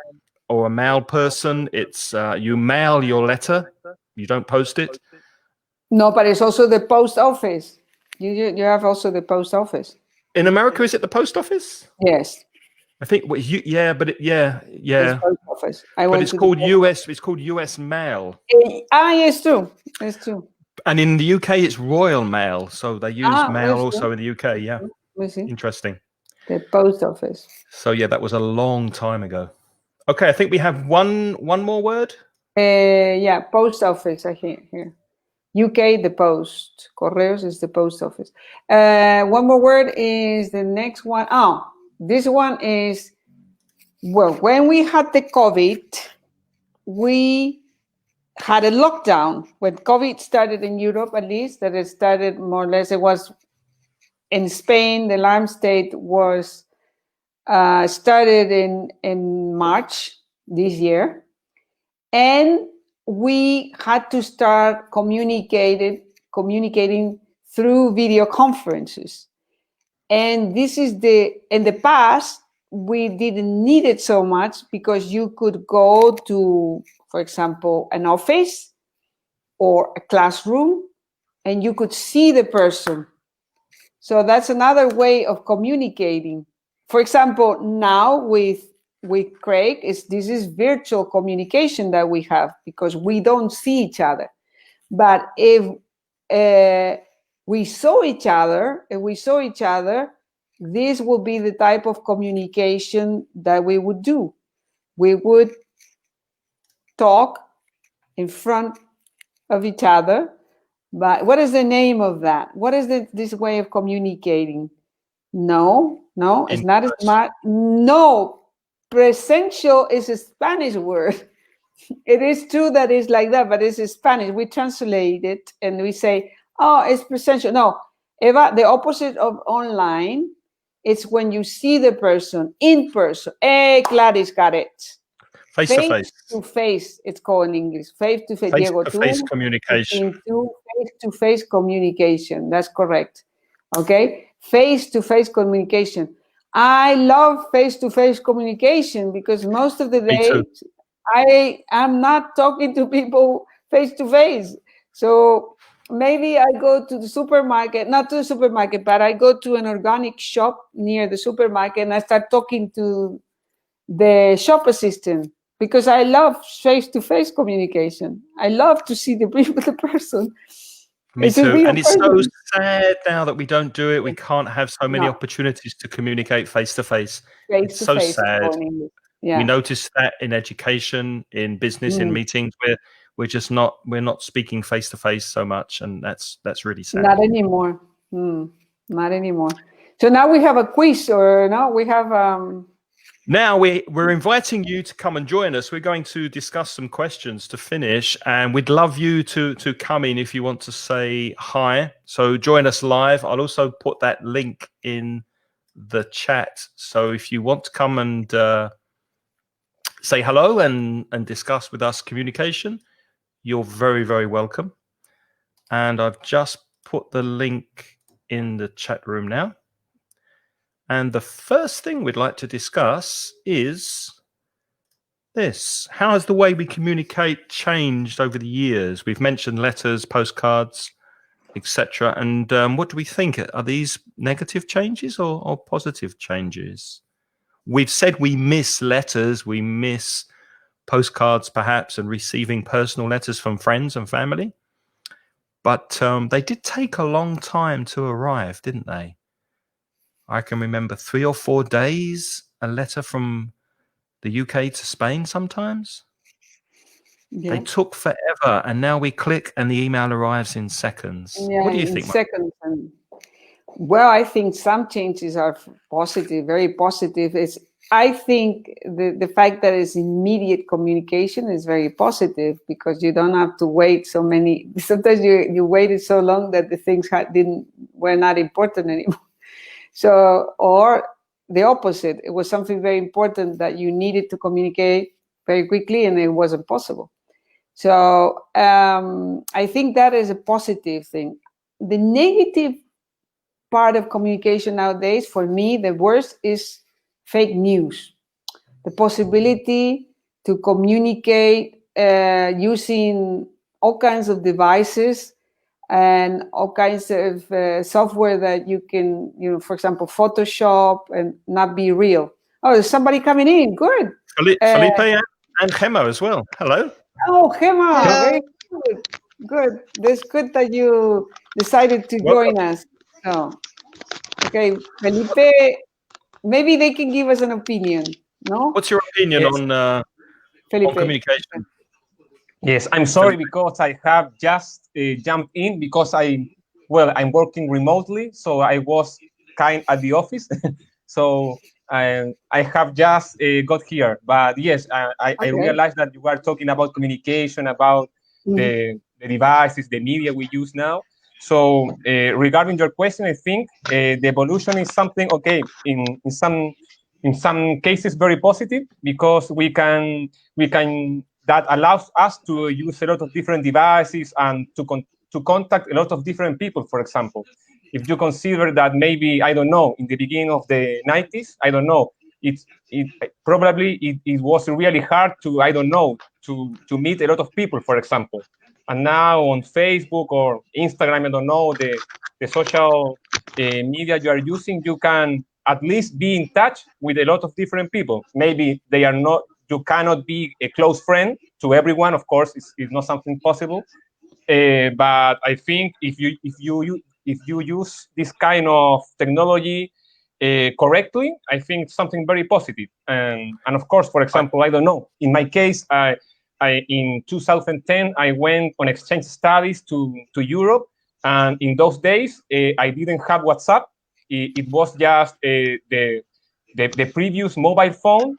or a mail person. It's you mail your letter. You don't post it. No, but it's also the post office. You have also the post office. In America, is it the post office? Yes. I think It's post office. But it's called US. It's called US Mail. Yes, true. It's true. And in the UK, it's Royal Mail. So they use mail also in the UK. Yeah. Interesting. The post office. So yeah, that was a long time ago. Okay, I think we have one more word. Post office. I think here. UK, the post. Correos is the post office. One more word is the next one. This one is, well, when we had the COVID, we had a lockdown. When COVID started in Europe, at least, that it started more or less, it was in Spain, the alarm state was started in March this year. And we had to start communicating through video conferences. And this is in the past, we didn't need it so much because you could go to, for example, an office or a classroom, and you could see the person. So that's another way of communicating. For example, now with Craig, this is virtual communication that we have because we don't see each other. But if we saw each other, this would be the type of communication that we would do. We would talk in front of each other, But what is the name of that? What is this way of communicating? No, it's not smart. No, presential is a Spanish word. It is true that it's like that, but it's Spanish. We translate it and we say, oh, it's presential. No, Eva, the opposite of online, it's when you see the person in person. Hey, Gladys got it. Face to face. To face, it's called in English. Face to face. Face to face communication. Face to face communication. That's correct. Okay. Face to face communication. I love face to face communication because most of the day I am not talking to people face to face. So maybe I go to the supermarket, not to the supermarket, but I go to an organic shop near the supermarket and I start talking to the shop assistant. Because I love face-to-face communication. I love to see the person. Me too. And it's so sad now that we don't do it. We can't have so many opportunities to communicate face-to-face. It's so sad. Yeah. We notice that in education, in business, in meetings, we're not speaking face-to-face so much, and that's really sad. Not anymore. Not anymore. So now we have a quiz, or no, we have. Now we're inviting you to come and join us. We're going to discuss some questions to finish, and we'd love you to come in if you want to say hi. So join us live. I'll also put that link in the chat. So if you want to come and say hello and discuss with us communication, you're very, very welcome. And I've just put the link in the chat room now. And the first thing we'd like to discuss is this. How has the way we communicate changed over the years? We've mentioned letters, postcards, etc. And what do we think? Are these negative changes or positive changes? We've said we miss letters, we miss postcards perhaps, and receiving personal letters from friends and family. But they did take a long time to arrive, didn't they? I can remember 3 or 4 days, a letter from the UK to Spain sometimes. Yeah. They took forever, and now we click and the email arrives in seconds. Yeah, what do you think? Seconds. Well, I think some changes are positive, very positive. I think the fact that it's immediate communication is very positive because you don't have to wait so many. Sometimes you waited so long that the things were not important anymore. So, or the opposite, it was something very important that you needed to communicate very quickly and it wasn't possible. So I think that is a positive thing. The negative part of communication nowadays, for me, the worst is fake news. The possibility to communicate using all kinds of devices and all kinds of software that you can, for example, Photoshop and not be real. Oh, there's somebody coming in. Good. Felipe and Gemma as well. Hello. Oh, Gemma. Very good. Good. It's good that you decided to join us. Oh. Okay, Felipe, maybe they can give us an opinion, no? What's your opinion on communication? Yes, I'm sorry because I have just jumped in because I'm working remotely, so I was kind at the office. So I have just got here. But yes, I realized that you were talking about communication, about the devices, the media we use now. So regarding your question, I think the evolution is something in some cases very positive because we can that allows us to use a lot of different devices and to contact a lot of different people. For example, if you consider that maybe, I don't know, in the beginning of the 90s, I don't know, it was really hard to, I don't know, to meet a lot of people, for example. And now on Facebook or Instagram, I don't know, the social media you are using, you can at least be in touch with a lot of different people. Maybe you cannot be a close friend to everyone, of course, it's not something possible. But I think if you use this kind of technology correctly, I think it's something very positive. And of course, for example, I don't know, in my case, in 2010, I went on exchange studies to Europe. And in those days, I didn't have WhatsApp. It was just the previous mobile phone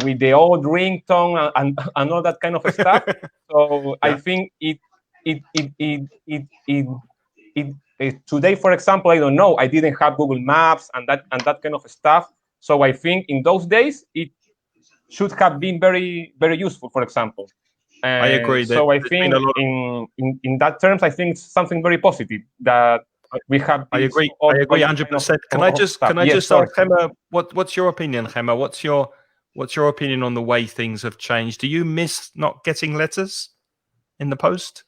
with the old ringtone and all that kind of stuff. So I think today, for example, I don't know. I didn't have Google Maps and that kind of stuff. So I think in those days it should have been very, very useful. For example, I agree. So I think in that terms, I think it's something very positive that we have. I agree 100%. Can I just ask Gemma, what's your opinion, Gemma? What's your opinion on the way things have changed? Do you miss not getting letters in the post?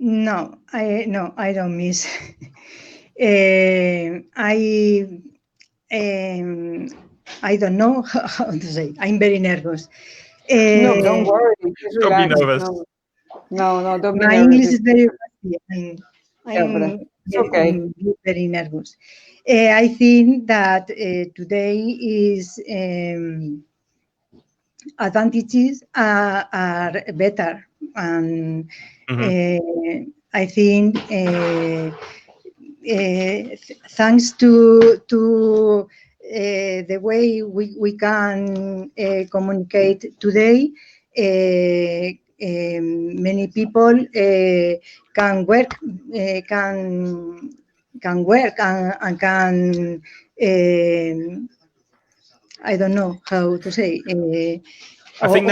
No, I don't miss. I don't know how to say. I'm very nervous. No, don't worry. Don't be nervous. No, don't be my nervous. English is very rusty. I'm okay. very nervous. I think that today is advantages are better, and I think thanks to the way we can communicate today, many people can work and can I don't know how to say. I think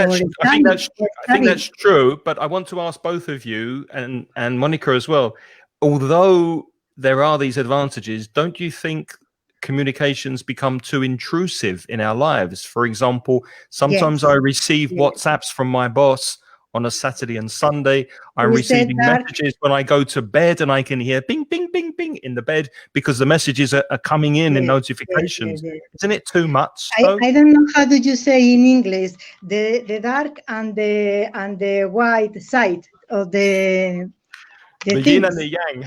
that's true, but I want to ask both of you and Monica as well. Although there are these advantages, don't you think communications become too intrusive in our lives? For example, sometimes I receive WhatsApps from my boss on a Saturday and Sunday. I'm receiving messages when I go to bed, and I can hear bing, bing, bing, bing in the bed because the messages are coming in notifications. Isn't it too much? I don't know how do you say in English the dark and the white side of the yin and the yang.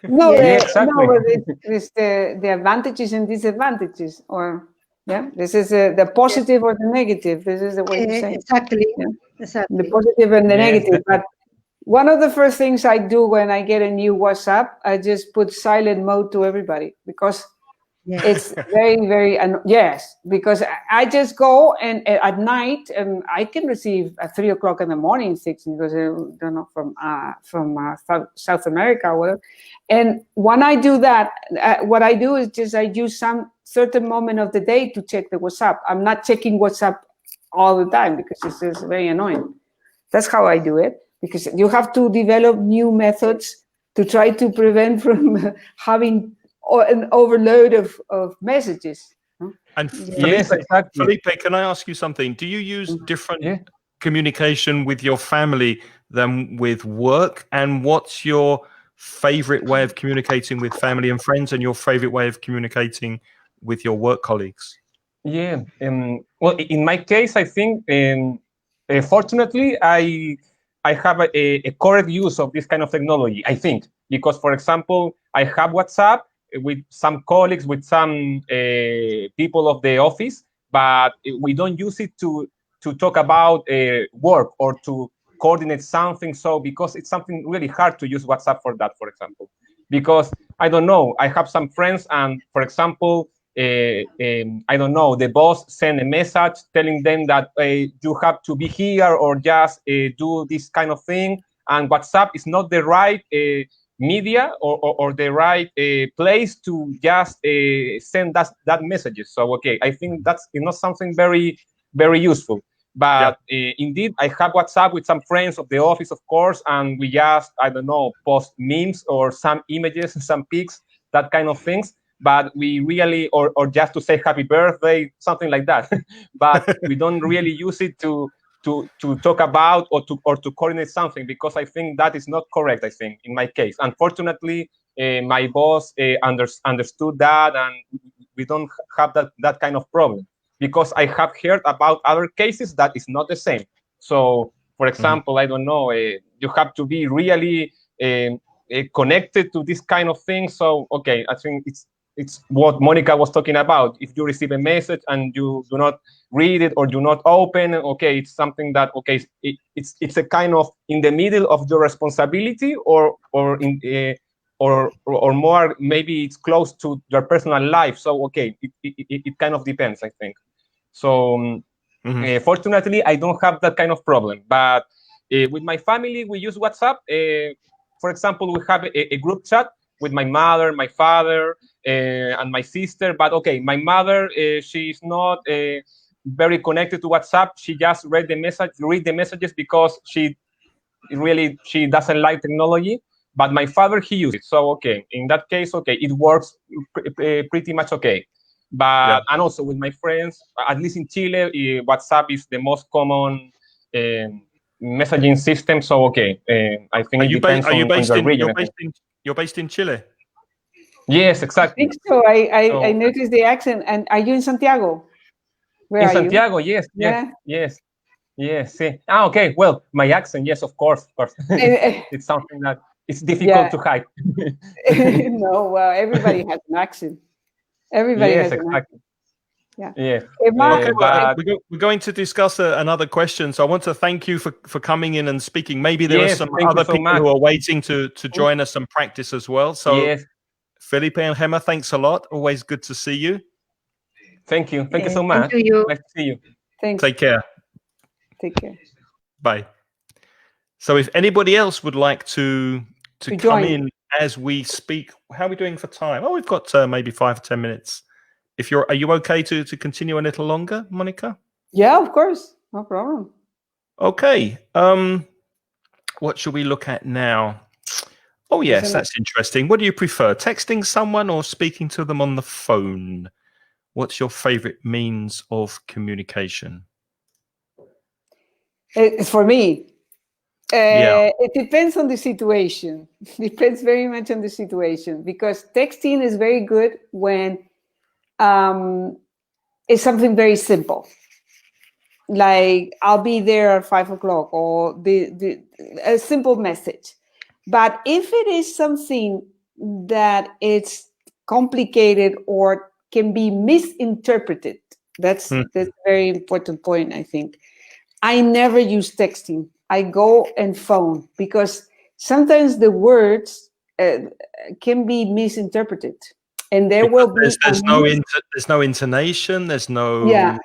No, exactly. It's the advantages and disadvantages, or this is the positive or the negative. This is the way to say it. Exactly. Yeah. Exactly. The positive and the negative. But one of the first things I do when I get a new WhatsApp, I just put silent mode to everybody, because it's very, very, because I just go and at night, and I can receive at 3 o'clock in the morning, 6, because I don't know, from South America or whatever. And when I do that, what I do is just I use some certain moment of the day to check the WhatsApp. I'm not checking WhatsApp all the time because it's just very annoying. That's how I do it, because you have to develop new methods to try to prevent from having an overload of messages. And Felipe, can I ask you something? Do you use different communication with your family than with work? And what's your favorite way of communicating with family and friends, and your favorite way of communicating with your work colleagues? Well, in my case, I think, fortunately, I have a correct use of this kind of technology, I think, because, for example, I have WhatsApp with some colleagues, with some people of the office, but we don't use it to talk about work or to coordinate something. So because it's something really hard to use WhatsApp for that, for example, because I don't know, I have some friends, and for example, I don't know, the boss sent a message telling them that you have to be here or just do this kind of thing, and WhatsApp is not the right media or the right place to just send that messages. So I think that's not something very, very useful. But indeed, I have WhatsApp with some friends of the office, of course, and we just, I don't know, post memes or some images, some pics, that kind of things. But we really, or just to say happy birthday, something like that. But we don't really use it to talk about or to coordinate something, because I think that is not correct, I think, in my case. Unfortunately, my boss understood that, and we don't have that kind of problem, because I have heard about other cases that is not the same. So, for example, I don't know, you have to be really connected to this kind of thing. So, I think it's what Monica was talking about. If you receive a message and you do not read it or do not open, okay, it's something that, okay, it's a kind of in the middle of your responsibility, or more, maybe it's close to your personal life. So okay, it kind of depends, I think. So fortunately, I don't have that kind of problem. But with my family, we use WhatsApp. For example, we have a group chat with my mother, my father, and my sister. But okay, my mother, she's not very connected to WhatsApp. She just read the messages because she doesn't like technology. But my father, he uses it. So okay, in that case, okay, it works pretty much okay. But and also with my friends, at least in Chile, WhatsApp is the most common messaging system. So okay, I think it depends on your region. You're based in Chile? Yes, exactly. I think so. I noticed the accent. And are you in Santiago? Where in are Santiago, you? Yes. Sí. Okay. Well, my accent, yes, of course. It's something that it's difficult to hide. No, well, everybody has an accent. Everybody has an accent. Yeah. We're going to discuss another question. So I want to thank you for coming in and speaking. Maybe there are some other people who are waiting to join us and practice as well. So Felipe and Gemma, thanks a lot. Always good to see you. Thank you. Thank you so much. Thank you. Nice to see you. Thanks. Take care. Take care. Bye. So if anybody else would like to come in as we speak, how are we doing for time? Oh, we've got maybe 5 or 10 minutes. Are you okay to continue a little longer, Monica? Yeah, of course. No problem. Okay. What should we look at now? Oh, yes, that's interesting. What do you prefer, texting someone or speaking to them on the phone? What's your favorite means of communication? For me, it depends on the situation. Depends very much on the situation, because texting is very good when it's something very simple, like I'll be there at 5 o'clock, or a simple message. But if it is something that it's complicated or can be misinterpreted, that's a very important point, I think. I never use texting. I go and phone, because sometimes the words can be misinterpreted. And there will be there's no intonation, there's no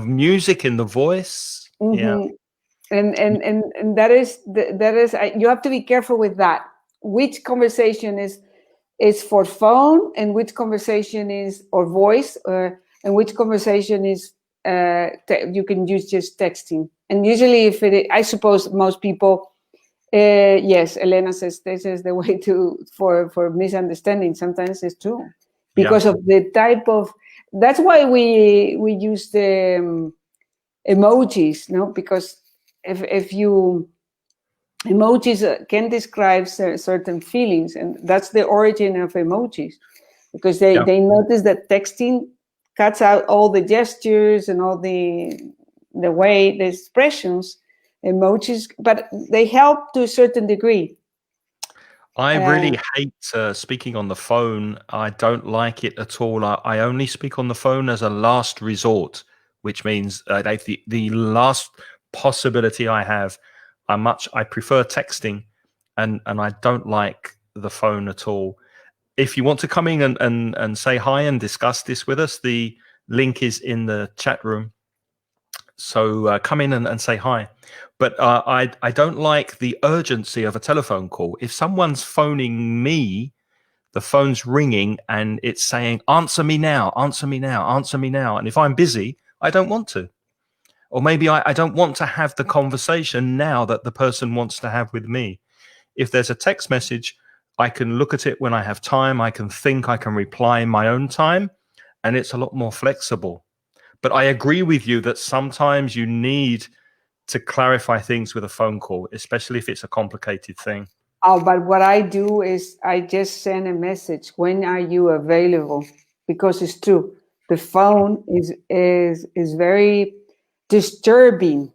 music in the voice. And that is you have to be careful with that. Which conversation is for phone, and which conversation is or voice, and which conversation is you can use just texting. And usually, I suppose most people. Yes, Elena says this is the way for misunderstanding. Sometimes it's true, because of the type of. That's why we use the emojis, no? Because if you emojis can describe certain feelings, and that's the origin of emojis, because they notice that texting cuts out all the gestures and all the way, the expressions. Emojis, but they help to a certain degree. I really hate speaking on the phone. I don't like it at all. I only speak on the phone as a last resort, which means the last possibility I have. I prefer texting, and I don't like the phone at all. If you want to come in and say hi and discuss this with us, the link is in the chat room. So come in and say hi. But I don't like the urgency of a telephone call. If someone's phoning me, the phone's ringing and it's saying, answer me now, answer me now, answer me now. And if I'm busy, I don't want to. Or maybe I don't want to have the conversation now that the person wants to have with me. If there's a text message, I can look at it when I have time. I can think, I can reply in my own time. And it's a lot more flexible. But I agree with you that sometimes you need to clarify things with a phone call, especially if it's a complicated thing. Oh, but what I do is I just send a message. When are you available? Because it's true. The phone is very disturbing.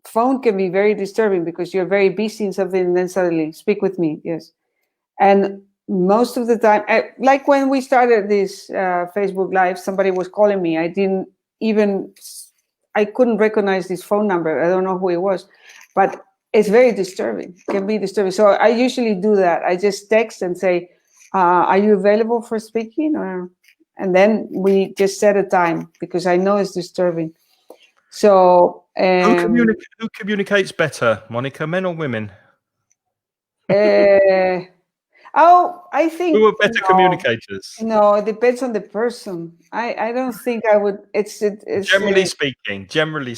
Phone can be very disturbing because you're very busy in something and then suddenly speak with me. Yes. And most of the time, like when we started this Facebook Live, somebody was calling me. I couldn't recognize this phone number. I don't know who it was, but it's very disturbing. It can be disturbing. So I usually do that. I just text and say, are you available for speaking? And then we just set a time because I know it's disturbing. So who communicates better, Monica, men or women? I think who are better communicators? No, it depends on the person. I don't think I would. It's generally speaking. Generally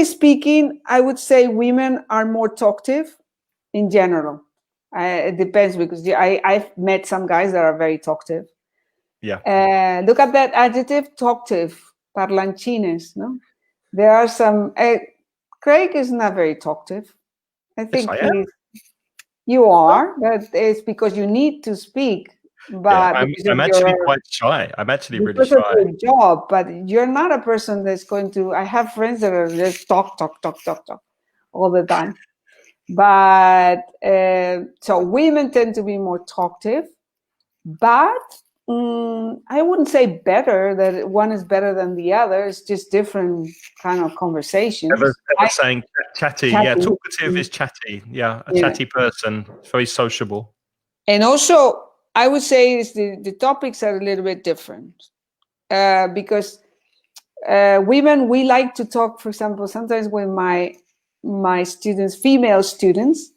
speaking, I would say women are more talkative in general. It depends because I've met some guys that are very talkative. Yeah. Look at that adjective, talkative, parlanchines. No, there are some. Craig is not very talkative. I think yes, I am. You are, but it's because you need to speak. But I'm actually quite shy. I'm actually really shy. Because of your job, but you're not a person that's going to. I have friends that are just talk all the time. But so women tend to be more talkative, but I wouldn't say better, that one is better than the other. It's just different kind of conversations. Saying chatty. Yeah, talkative is chatty. Yeah, chatty person. It's very sociable. And also, I would say the topics are a little bit different because women, we like to talk, for example, sometimes with my students, female students,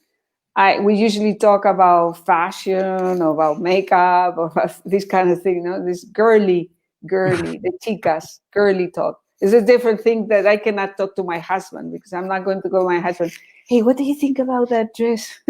we usually talk about fashion, or about makeup, or about this kind of thing, this girly, the chicas, girly talk. It's a different thing that I cannot talk to my husband, because I'm not going to go to my husband, hey, what do you think about that dress?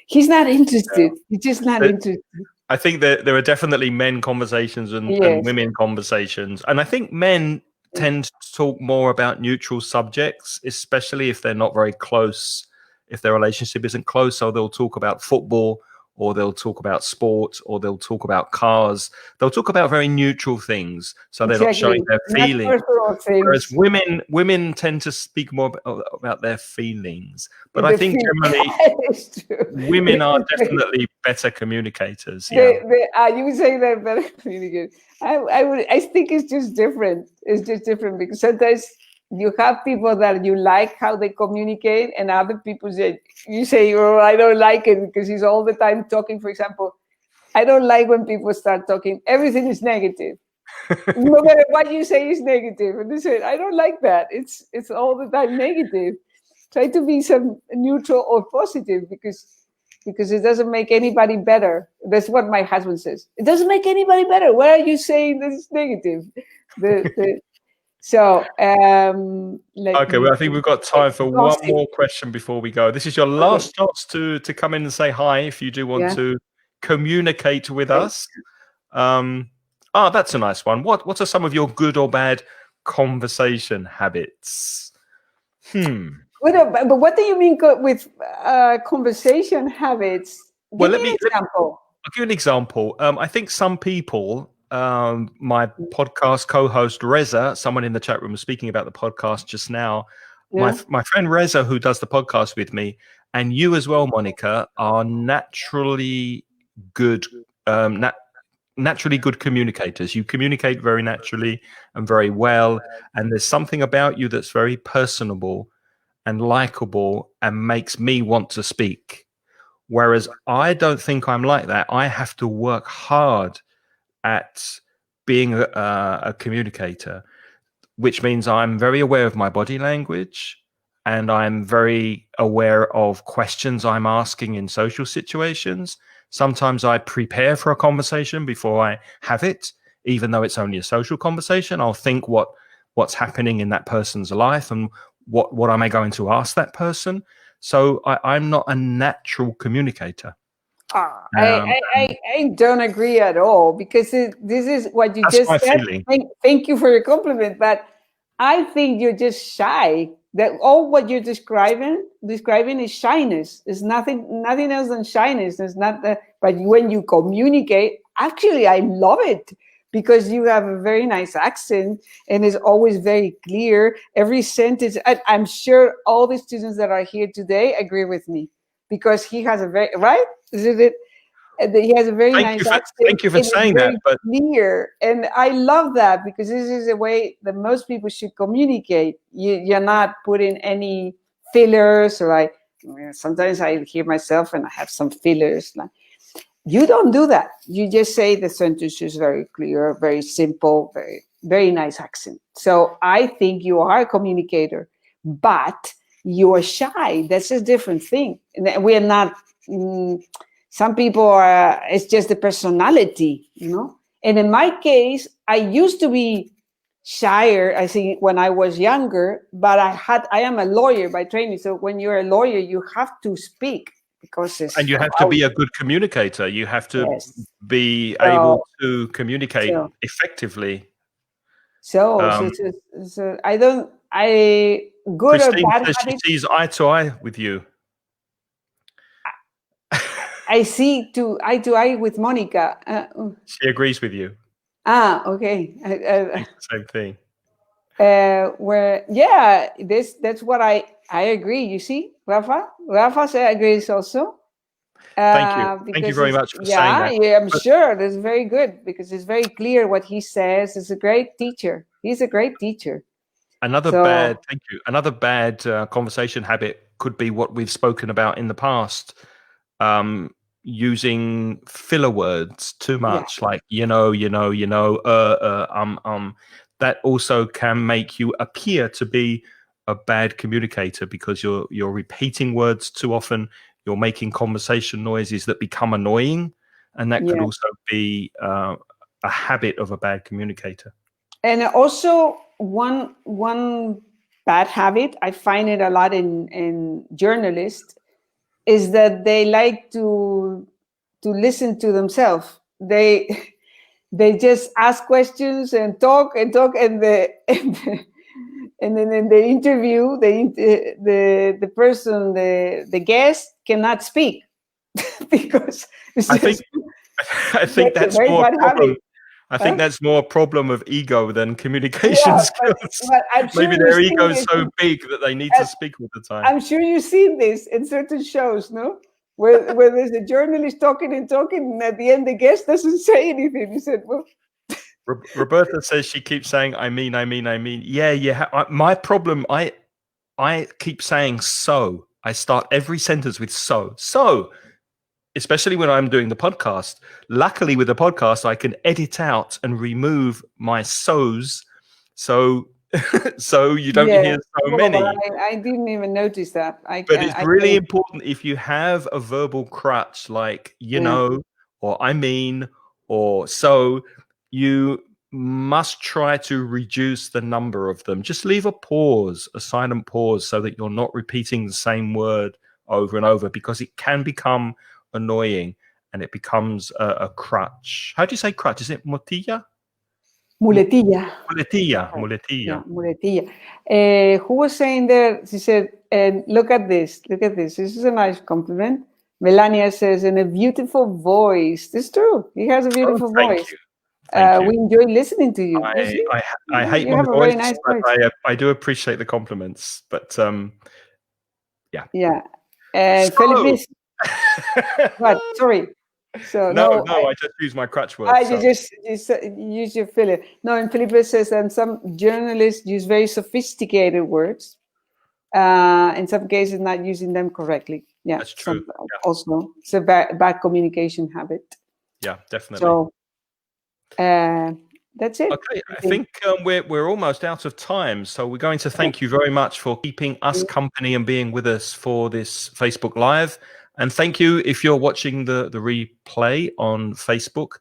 He's not interested. He's just not interested. I think that there are definitely men conversations and women conversations. And I think men tend to talk more about neutral subjects, especially if they're not very close, if their relationship isn't close. So they'll talk about football, or they'll talk about sport, or they'll talk about cars. They'll talk about very neutral things, so they're not showing their feelings. Whereas women tend to speak more about their feelings. But I think generally women are definitely better communicators. You would say they're better communicators. I think it's just different. It's just different because sometimes you have people that you like how they communicate, and other people you say, oh, I don't like it because he's all the time talking. For example, I don't like when people start talking. Everything is negative. No matter what you say is negative. And they say, I don't like that. It's all the time negative. Try to be some neutral or positive, because it doesn't make anybody better. That's what my husband says. It doesn't make anybody better. Why are you saying that it's negative? So, okay, well, I think we've got time for one more question before we go. This is your last chance to come in and say hi if you do want to communicate with us. That's a nice one. What are some of your good or bad conversation habits? But what do you mean with conversation habits? Give me an example. I'll give you an example. I think some people, my podcast co-host Reza, someone in the chat room was speaking about the podcast just now. My friend Reza, who does the podcast with me, and you as well, Monica, are naturally good, naturally good communicators. You communicate very naturally and very well, and there's something about you that's very personable and likable and makes me want to speak. Whereas I don't think I'm like that. I have to work hard at being a communicator, which means I'm very aware of my body language, and I'm very aware of questions I'm asking in social situations. Sometimes I prepare for a conversation before I have it, even though it's only a social conversation. I'll think what's happening in that person's life and what am I going to ask that person. So I'm not a natural communicator. I don't agree at all, because this is what you just said. Thank you for your compliment, but I think you're just shy. That all what you're describing is shyness. It's nothing else than shyness. It's not that. But when you communicate, actually, I love it, because you have a very nice accent and it's always very clear. Every sentence. I'm sure all the students that are here today agree with me. because he has a very right. Is it? He has a very nice accent. Thank you for saying that. But clear, and I love that because this is the way that most people should communicate. You're not putting any fillers, or like sometimes I hear myself and I have some fillers. Like you don't do that. You just say the sentence is very clear, very simple, very nice accent. So I think you are a communicator, but you are shy. That's a different thing. And we are not. Some people are, it's just the personality, you know? And in my case, I used to be shyer, I think, when I was younger, but I am a lawyer by training. So when you're a lawyer, you have to speak because and you have to be a good communicator. You have to be able to communicate effectively. So good Christine or bad says she sees eye to eye with you. I see eye to eye with Monica. She agrees with you. Okay. Same thing. That's what I agree. You see, Rafa agrees also. Thank you very much for saying that. Yeah, I'm sure that's very good because it's very clear what he says. He's a great teacher. He's a great teacher. Another bad conversation habit could be what we've spoken about in the past. Using filler words too much, like that also can make you appear to be a bad communicator because you're repeating words too often. You're making conversation noises that become annoying, and that could also be a habit of a bad communicator. And also one bad habit, I find it a lot in journalists, is that they like to listen to themselves. They just ask questions and talk, and then in the interview, the person, the guest cannot speak because I think that's more a problem. I think that's more a problem of ego than communication skills. But sure maybe their ego is so big that they need to speak all the time. I'm sure you've seen this in certain shows, no? Where there's a journalist talking, and at the end the guest doesn't say anything. He said, well... Roberta says she keeps saying, I mean. Yeah. My problem, I keep saying so. I start every sentence with so. Especially when I'm doing the podcast. Luckily, with the podcast, I can edit out and remove my so's, so you don't hear so many. I didn't even notice that. But it's really important if you have a verbal crutch like or I mean, or so, you must try to reduce the number of them. Just leave a silent pause, so that you're not repeating the same word over and over, because it can become annoying and it becomes a crutch. How do you say crutch? Is it motilla? Muletilla. Who was saying there? She said, look at this. This is a nice compliment. Melania says, and a beautiful voice. It's true. He has a beautiful voice. Thank you. We enjoy listening to you. I hate my voice, very nice but voice. I do appreciate the compliments. But yeah. Felipe. What? Sorry. So no, I just use my crutch word. You just use your filler. No, and Felipe says that some journalists use very sophisticated words. In some cases, not using them correctly. Yeah, that's true. Also, it's a bad communication habit. Yeah, definitely. So that's it. Okay, I think we're almost out of time. So we're going to thank you very much for keeping us company and being with us for this Facebook Live. And thank you if you're watching the replay on Facebook.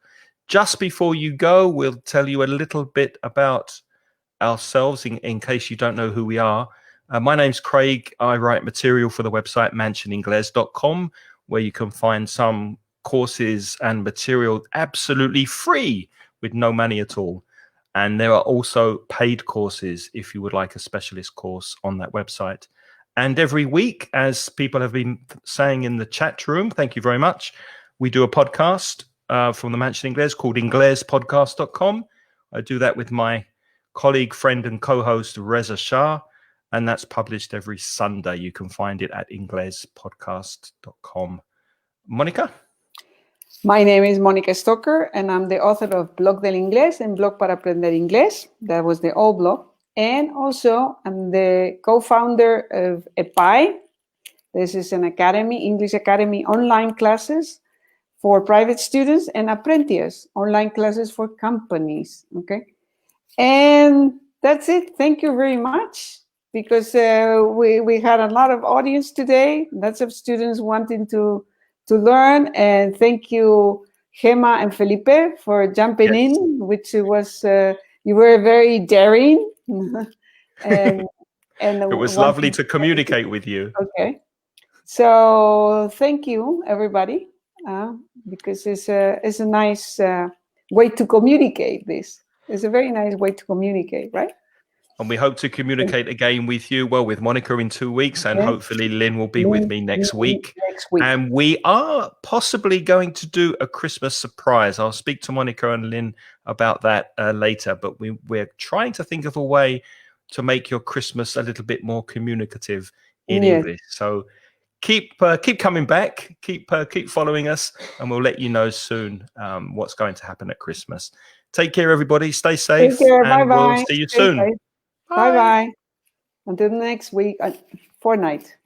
Just before you go, we'll tell you a little bit about ourselves in case you don't know who we are. My name's Craig. I write material for the website mansioningles.com, where you can find some courses and material absolutely free with no money at all. And there are also paid courses if you would like a specialist course on that website. And every week, as people have been saying in the chat room, thank you very much, we do a podcast from the Mansion Ingles called inglespodcast.com. I do that with my colleague, friend, and co-host, Reza Shah. and that's published every Sunday. You can find it at inglespodcast.com. Monica? My name is Monica Stocker, and I'm the author of Blog del Inglés and Blog para Aprender Inglés. That was the old blog. And also, I'm the co-founder of EPI. This is an academy, English Academy, online classes for private students, and Apprentice, online classes for companies, okay? And that's it. Thank you very much, because we had a lot of audience today, lots of students wanting to learn, and thank you, Gemma and Felipe, for jumping in, which was, you were very daring. and it was lovely to communicate with you. Okay. So thank you, everybody. Because it's a nice way to communicate this. It's a very nice way to communicate, right? And we hope to communicate again with you, well, with Monica in 2 weeks, and hopefully Lynn will be with me next week. And we are possibly going to do a Christmas surprise. I'll speak to Monica and Lynn about that later, but we're trying to think of a way to make your Christmas a little bit more communicative in English. So keep coming back, keep following us, and we'll let you know soon what's going to happen at Christmas. Take care, everybody. Stay safe. Take care. And Bye-bye. we'll see you soon. Bye-bye. Until next week. Fortnight.